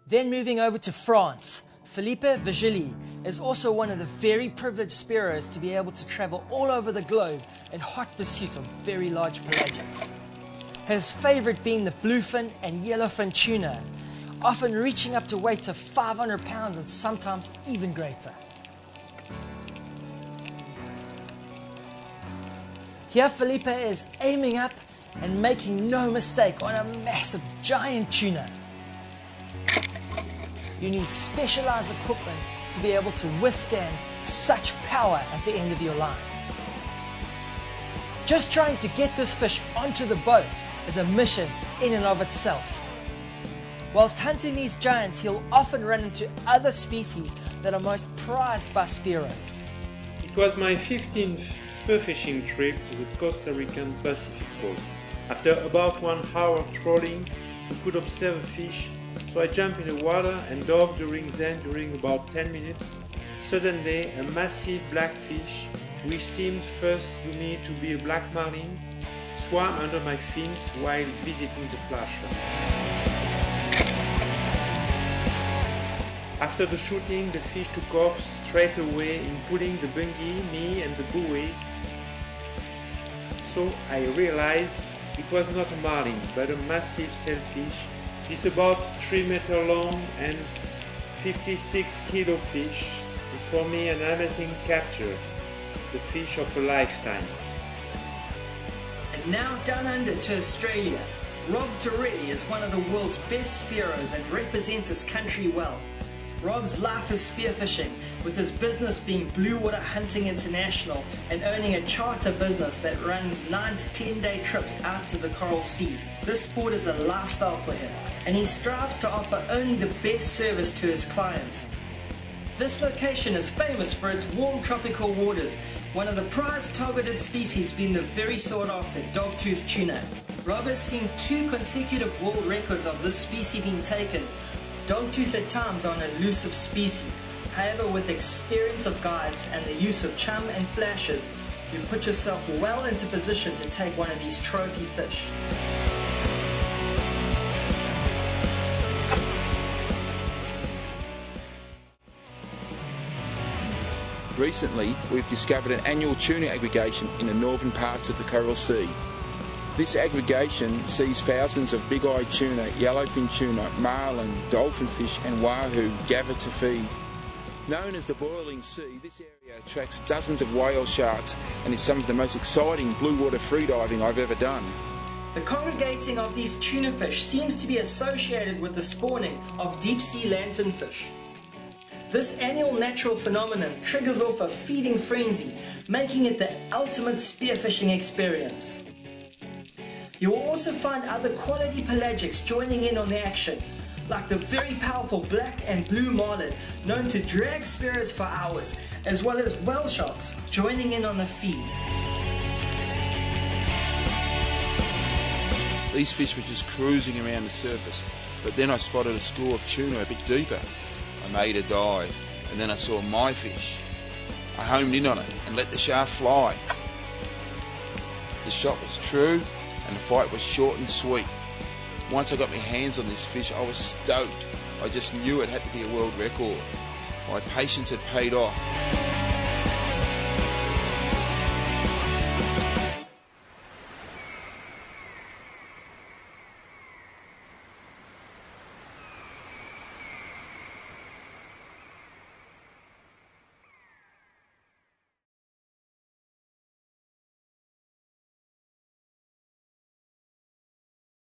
Then moving over to France, Phillippe Vigili is also one of the very privileged spearers to be able to travel all over the globe in hot pursuit of very large pelagics. His favourite being the bluefin and yellowfin tuna, often reaching up to weights of 500 pounds and sometimes even greater. Here Phillippe is aiming up and making no mistake on a massive giant tuna. You need specialized equipment to be able to withstand such power at the end of your line. Just trying to get this fish onto the boat is a mission in and of itself. Whilst hunting these giants, he'll often run into other species that are most prized by spearers. It was my 15th spearfishing trip to the Costa Rican Pacific coast. After about 1 hour of trawling, we could observe a fish, so I jumped in the water and dove during about 10 minutes. Suddenly, a massive black fish, which seemed first to me to be a black marlin, swam under my fins while visiting the flasher. After the shooting, the fish took off straight away in pulling the bungee, me and the buoy. So I realized it was not a marlin, but a massive sailfish. This about 3 meters long and 56 kilo fish is for me an amazing capture, the fish of a lifetime. And now down under to Australia, Rob Torelli is one of the world's best spearers and represents his country well. Rob's life is spearfishing, with his business being Blue Water Hunting International and owning a charter business that runs 9 to 10 day trips out to the Coral Sea. This sport is a lifestyle for him, and he strives to offer only the best service to his clients. This location is famous for its warm tropical waters, one of the prized targeted species being the very sought after dogtooth tuna. Rob has seen 2 consecutive world records of this species being taken. Dogtooth at times are an elusive species. However, with experience of guides and the use of chum and flashes, you put yourself well into position to take one of these trophy fish. Recently, we've discovered an annual tuna aggregation in the northern parts of the Coral Sea. This aggregation sees thousands of big-eyed tuna, yellowfin tuna, marlin, dolphinfish and wahoo gather to feed. Known as the Boiling Sea, this area attracts dozens of whale sharks and is some of the most exciting blue water freediving I've ever done. The congregating of these tuna fish seems to be associated with the spawning of deep-sea lanternfish. This annual natural phenomenon triggers off a feeding frenzy, making it the ultimate spearfishing experience. You will also find other quality pelagics joining in on the action, like the very powerful black and blue marlin, known to drag spearers for hours, as well as whale sharks joining in on the feed. These fish were just cruising around the surface, but then I spotted a school of tuna a bit deeper. I made a dive, and then I saw my fish. I homed in on it and let the shaft fly. The shot was true, and the fight was short and sweet. Once I got my hands on this fish, I was stoked. I just knew it had to be a world record. My patience had paid off.